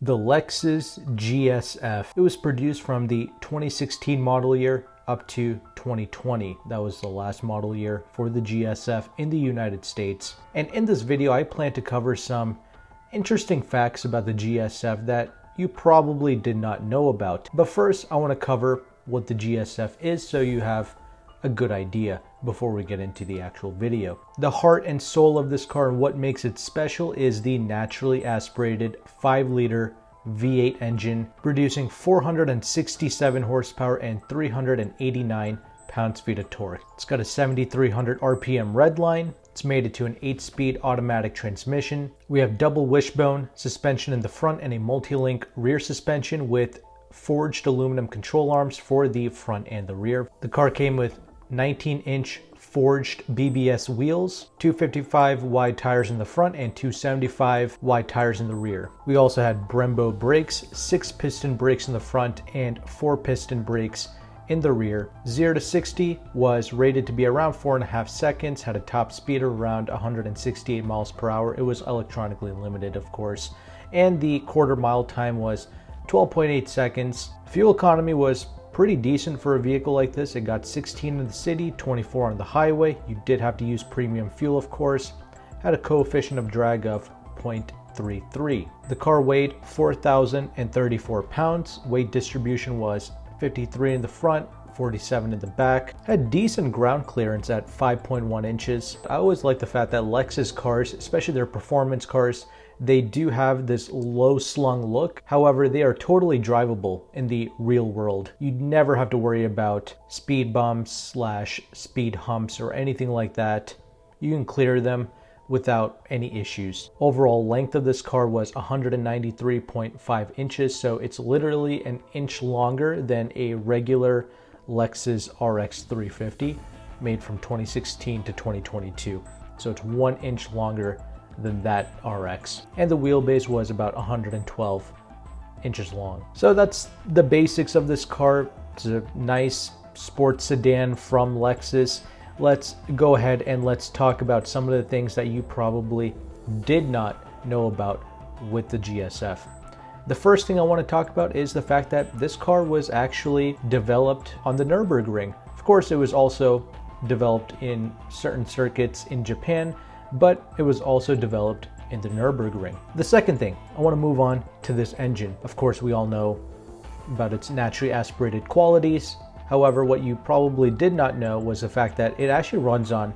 the Lexus GSF. It was produced from the 2016 model year up to 2020. That was the last model year for the GSF in the United States. And in this video, I plan to cover some interesting facts about the GSF that you probably did not know about. But first, I want to cover what the GSF is so you have a good idea before we get into the actual video. The heart and soul of this car and what makes it special is the naturally aspirated 5-liter V8 engine producing 467 horsepower and 389 pounds-feet of torque. It's got a 7,300 RPM redline. It's mated to an 8-speed automatic transmission. We have double wishbone suspension in the front and a multi-link rear suspension with forged aluminum control arms for the front and the rear. The car came with 19-inch forged BBS wheels, 255 wide tires in the front and 275 wide tires in the rear. We also had Brembo brakes, 6-piston brakes in the front and 4-piston brakes in the rear. 0 to 60 was rated to be around 4.5 seconds, had a top speed of around 168 miles per hour. It was electronically limited, of course, and the quarter-mile time was 12.8 seconds. Fuel economy was pretty decent for a vehicle like this. It got 16 in the city, 24 on the highway. You did have to use premium fuel, of course. Had a coefficient of drag of 0.33. The car weighed 4,034 pounds. Weight distribution was 53 in the front, 47 in the back. Had decent ground clearance at 5.1 inches. I always like the fact that Lexus cars, especially their performance cars, they do have this low slung look. However, they are totally drivable in the real world. You never have to worry about speed bumps / speed humps or anything like that. You can clear them without any issues. Overall length of this car was 193.5 inches, so it's literally an inch longer than a regular Lexus RX 350 made from 2016 to 2022. So it's 1 inch longer than that RX, and the wheelbase was about 112 inches long. So that's the basics of this car. It's a nice sports sedan from Lexus. Let's go ahead and let's talk about some of the things that you probably did not know about with the GSF. The first thing I want to talk about is the fact that this car was actually developed on the Nürburgring. Of course, it was also developed in certain circuits in Japan, but it was also developed in the Nürburgring. The second thing, I want to move on to this engine. Of course, we all know about its naturally aspirated qualities. However, what you probably did not know was the fact that it actually runs on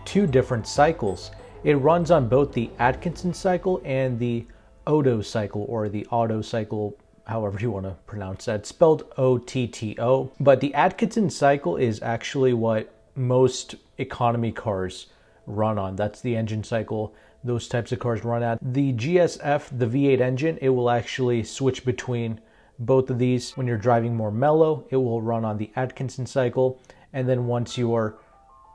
2 different cycles. It runs on both the Atkinson cycle and the Otto cycle, or the Otto cycle, however you want to pronounce that. It's spelled O-T-T-O. But the Atkinson cycle is actually what most economy cars run on. That's the engine cycle those types of cars run at. The GSF, the V8 engine, it will actually switch between both of these. When you're driving more mellow, it will run on the Atkinson cycle, and then once you are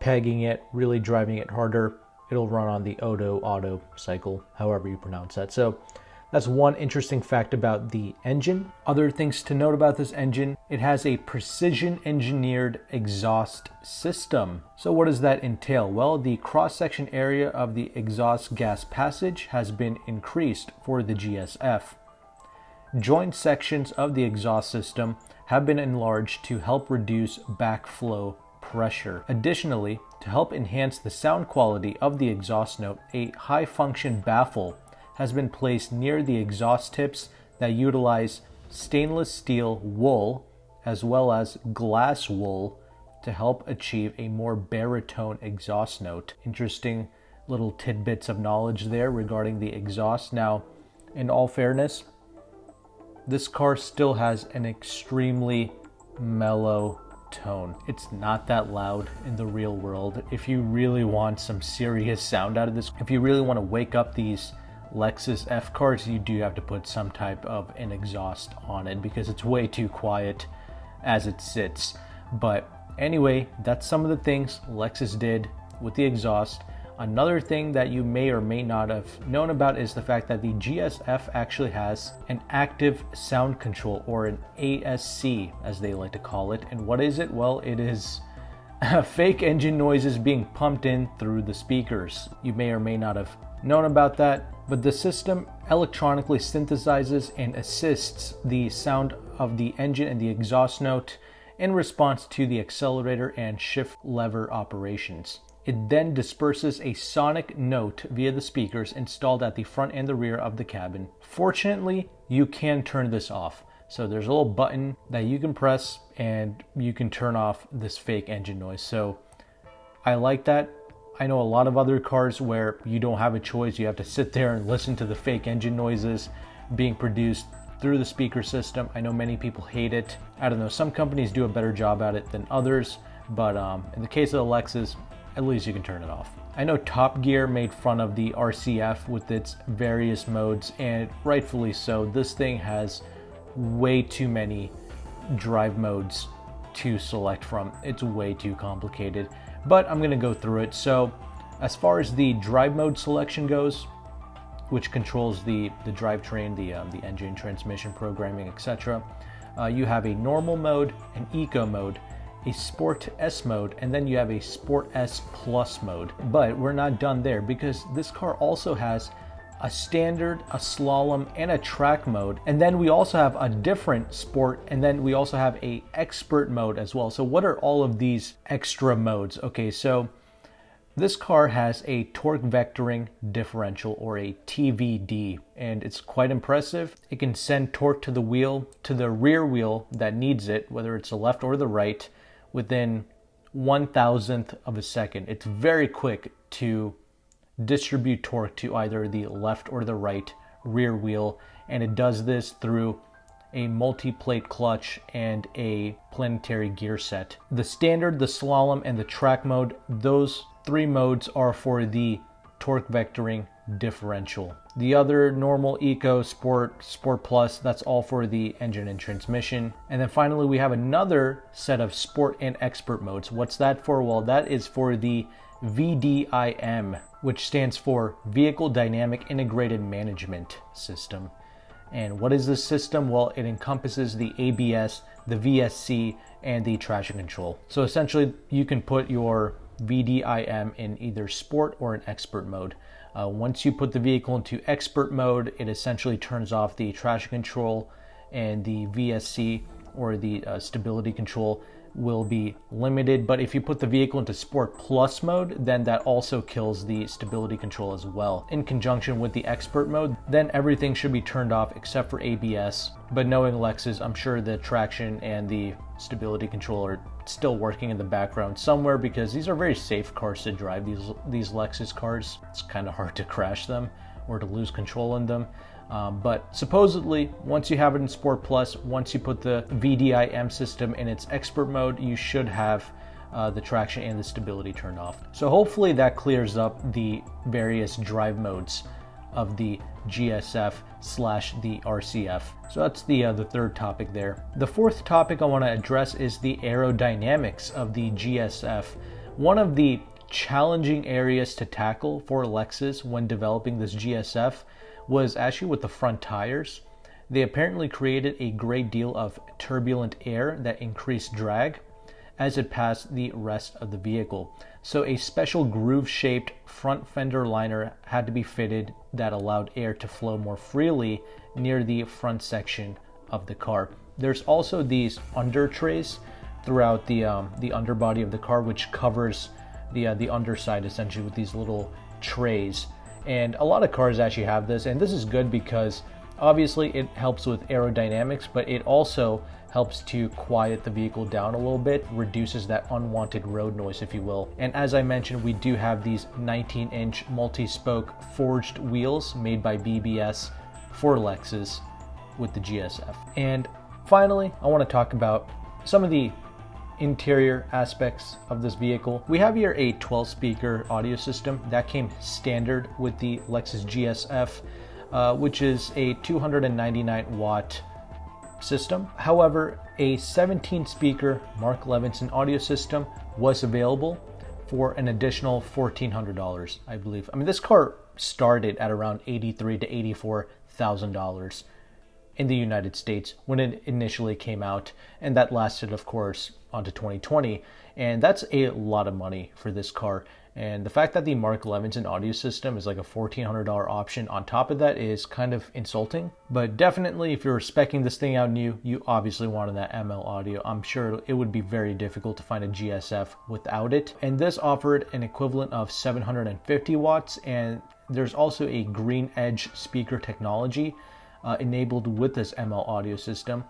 pegging it, really driving it harder, it'll run on the Otto cycle, however you pronounce that. So that's one interesting fact about the engine. Other things to note about this engine, it has a precision engineered exhaust system. So what does that entail? Well, the cross-section area of the exhaust gas passage has been increased for the GSF. Joint sections of the exhaust system have been enlarged to help reduce backflow pressure. Additionally, to help enhance the sound quality of the exhaust note, a high-function baffle has been placed near the exhaust tips that utilize stainless steel wool as well as glass wool to help achieve a more baritone exhaust note. Interesting little tidbits of knowledge there regarding the exhaust. Now, in all fairness, this car still has an extremely mellow tone. It's not that loud in the real world. If you really want some serious sound out of this, if you really want to wake up these Lexus F cars, you do have to put some type of an exhaust on it because it's way too quiet as it sits. But anyway, that's some of the things Lexus did with the exhaust. Another thing that you may or may not have known about is the fact that the GSF actually has an active sound control, or an ASC as they like to call it. And what is it? Well, it is fake engine noises being pumped in through the speakers. You may or may not have known about that, but the system electronically synthesizes and assists the sound of the engine and the exhaust note in response to the accelerator and shift lever operations. It then disperses a sonic note via the speakers installed at the front and the rear of the cabin. Fortunately, you can turn this off. So there's a little button that you can press and you can turn off this fake engine noise. So I like that. I know a lot of other cars where you don't have a choice. You have to sit there and listen to the fake engine noises being produced through the speaker system. I know many people hate it. I don't know, some companies do a better job at it than others, but in the case of the Lexus, at least you can turn it off. I know Top Gear made fun of the RCF with its various modes, and rightfully so. This thing has way too many drive modes to select from. It's way too complicated, but I'm gonna go through it. So as far as the drive mode selection goes, which controls the drivetrain, the engine, transmission, programming, etc. You have a normal mode, an eco mode, a Sport S mode, and then you have a Sport S Plus mode. But we're not done there, because this car also has a standard, a slalom, and a track mode. And then we also have a different sport, and then we also have a expert mode as well. So what are all of these extra modes? Okay, so this car has a torque vectoring differential, or a TVD, and it's quite impressive. It can send torque to the wheel, to the rear wheel that needs it, whether it's the left or the right, within 1,000th of a second. It's very quick to distribute torque to either the left or the right rear wheel, and it does this through a multi-plate clutch and a planetary gear set. The standard, the slalom, and the track mode, those three modes are for the torque vectoring differential. The other, normal, eco, sport, sport plus, that's all for the engine and transmission. And then finally we have another set of sport and expert modes. What's that for? Well, that is for the VDIM, which stands for Vehicle Dynamic Integrated Management System. And what is this system? Well, it encompasses the ABS, the VSC, and the traction control. So essentially you can put your VDIM in either sport or an expert mode. Once you put the vehicle into expert mode, it essentially turns off the traction control, and the VSC, or the stability control, will be limited. But if you put the vehicle into Sport Plus mode, then that also kills the stability control as well. In conjunction with the expert mode, then everything should be turned off except for ABS. But knowing Lexus, I'm sure the traction and the stability control are still working in the background somewhere, because these are very safe cars to drive, these Lexus cars. It's kind of hard to crash them or to lose control in them. But supposedly, once you have it in Sport Plus, once you put the VDIM system in its expert mode, you should have the traction and the stability turned off. So hopefully that clears up the various drive modes of the GSF / the RCF. So that's the third topic there. The fourth topic I want to address is the aerodynamics of the GSF. One of the challenging areas to tackle for Lexus when developing this GSF was actually with the front tires. They apparently created a great deal of turbulent air that increased drag as it passed the rest of the vehicle. So a special groove-shaped front fender liner had to be fitted that allowed air to flow more freely near the front section of the car. There's also these under trays throughout the underbody of the car, which covers the underside essentially with these little trays. And a lot of cars actually have this, and this is good because obviously it helps with aerodynamics, but it also helps to quiet the vehicle down a little bit, reduces that unwanted road noise, if you will. And as I mentioned, we do have these 19-inch multi-spoke forged wheels made by BBS for Lexus with the GSF. And finally, I want to talk about some of the interior aspects of this vehicle. We have here a 12-speaker audio system that came standard with the Lexus GSF, which is a 299-watt system. However, a 17-speaker Mark Levinson audio system was available for an additional $1,400, I believe. I mean, this car started at around $83,000 to $84,000 in the United States when it initially came out, and that lasted, of course, onto 2020, and that's a lot of money for this car. And the fact that the Mark Levinson audio system is like a $1,400 option on top of that is kind of insulting. But definitely, if you're speccing this thing out new, you obviously wanted that ML audio. I'm sure it would be very difficult to find a GSF without it. And this offered an equivalent of 750 watts, and there's also a green edge speaker technology enabled with this ML audio system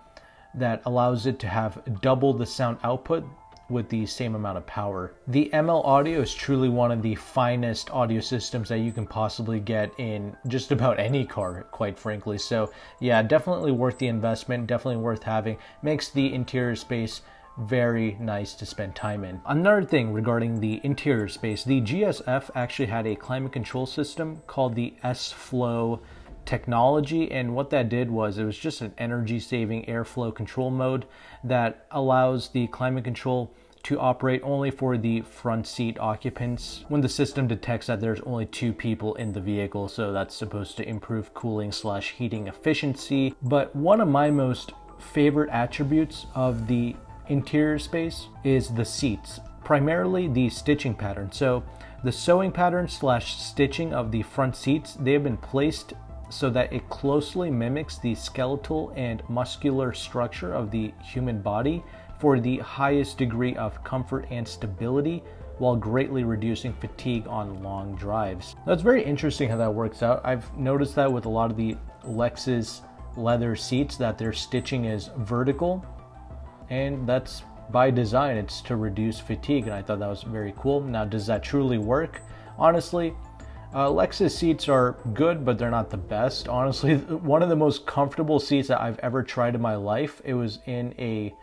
that allows it to have double the sound output with the same amount of power. The ML audio is truly one of the finest audio systems that you can possibly get in just about any car, quite frankly. So yeah, definitely worth the investment, definitely worth having. Makes the interior space very nice to spend time in. Another thing regarding the interior space, the GSF actually had a climate control system called the S-Flow technology, and what that did was it was just an energy saving airflow control mode that allows the climate control to operate only for the front seat occupants when the system detects that there's only 2 people in the vehicle. So that's supposed to improve cooling / heating efficiency. But one of my most favorite attributes of the interior space is the seats, primarily the stitching pattern. So the sewing pattern / stitching of the front seats, they have been placed so that it closely mimics the skeletal and muscular structure of the human body for the highest degree of comfort and stability, while greatly reducing fatigue on long drives. That's very interesting how that works out. I've noticed that with a lot of the Lexus leather seats that their stitching is vertical, and that's by design. It's to reduce fatigue, and I thought that was very cool. Now, does that truly work? Honestly, Lexus seats are good, but they're not the best. Honestly, one of the most comfortable seats that I've ever tried in my life, it was in a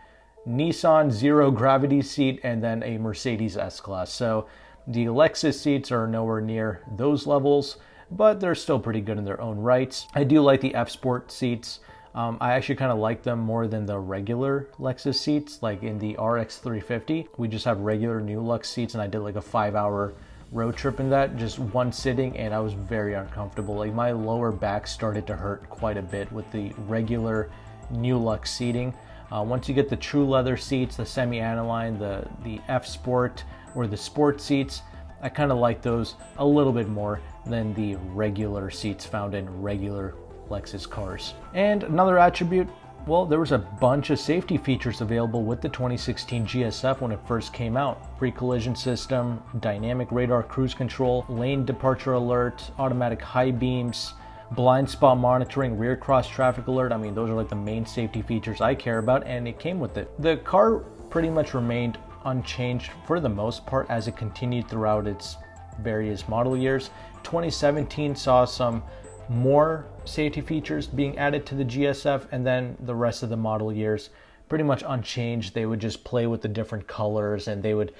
Nissan Zero Gravity seat and then a Mercedes S-Class. So the Lexus seats are nowhere near those levels, but they're still pretty good in their own rights. I do like the F-Sport seats. I actually kind of like them more than the regular Lexus seats. Like in the RX 350, we just have regular new Lux seats, and I did like a 5-hour road trip in that, just one sitting, and I was very uncomfortable. Like my lower back started to hurt quite a bit with the regular new Lux seating. Once you get the true leather seats, the semi-aniline, the F Sport or the sport seats, I kind of like those a little bit more than the regular seats found in regular Lexus cars. And another attribute, well, there was a bunch of safety features available with the 2016 GSF when it first came out. Pre-collision system, dynamic radar cruise control, lane departure alert, automatic high beams, blind spot monitoring, rear cross traffic alert. I mean, those are like the main safety features I care about, and it came with it. The car pretty much remained unchanged for the most part as it continued throughout its various model years. 2017 saw some more safety features being added to the GSF, and then the rest of the model years pretty much unchanged. They would just play with the different colors, and they would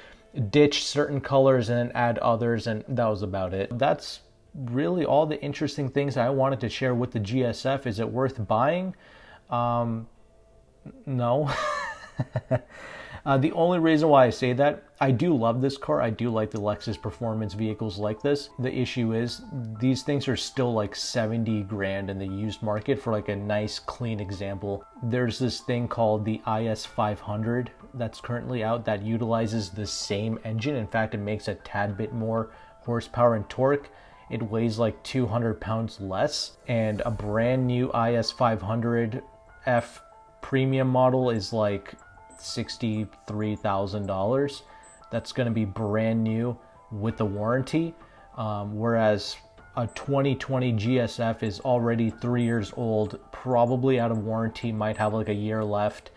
ditch certain colors and then add others, and that was about it. That's really all the interesting things I wanted to share with the GSF. Is it worth buying? No. The only reason why I say that, I do love this car. I do like the Lexus performance vehicles like this. The issue is these things are still like 70 grand in the used market for like a nice clean example. There's this thing called the IS500 that's currently out that utilizes the same engine. In fact, it makes a tad bit more horsepower and torque. It weighs like 200 pounds less, and a brand new IS500 F premium model is like $63,000. That's going to be brand new with a warranty, whereas a 2020 GSF is already 3 years old, probably out of warranty, might have like a year left,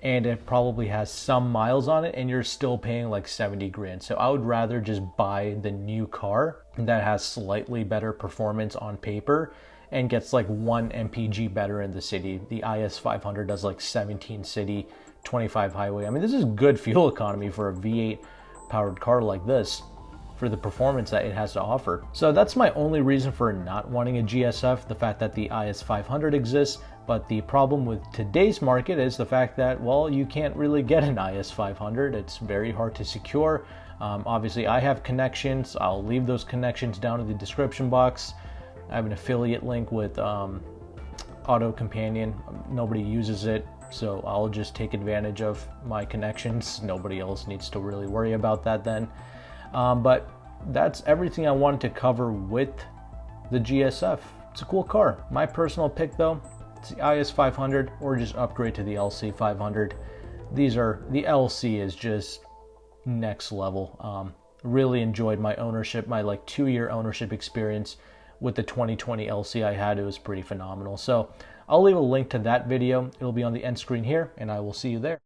and it probably has some miles on it, and you're still paying like 70 grand. So I would rather just buy the new car that has slightly better performance on paper and gets like 1 mpg better in the city. The IS500 does like 17 city, 25 highway. I mean, this is good fuel economy for a V8 powered car like this, for the performance that it has to offer. So that's my only reason for not wanting a GSF, the fact that the IS500 exists. But the problem with today's market is the fact that, well, you can't really get an IS500. It's very hard to secure. Obviously, I have connections. I'll leave those connections down in the description box. I have an affiliate link with AutoCompanion. Nobody uses it, so I'll just take advantage of my connections. Nobody else needs to really worry about that then. But that's everything I wanted to cover with the GSF. It's a cool car. My personal pick though, it's the IS 500 or just upgrade to the LC 500. The LC is just next level. Really enjoyed my ownership, my like 2-year ownership experience with the 2020 LC I had. It was pretty phenomenal. So I'll leave a link to that video. It'll be on the end screen here, and I will see you there.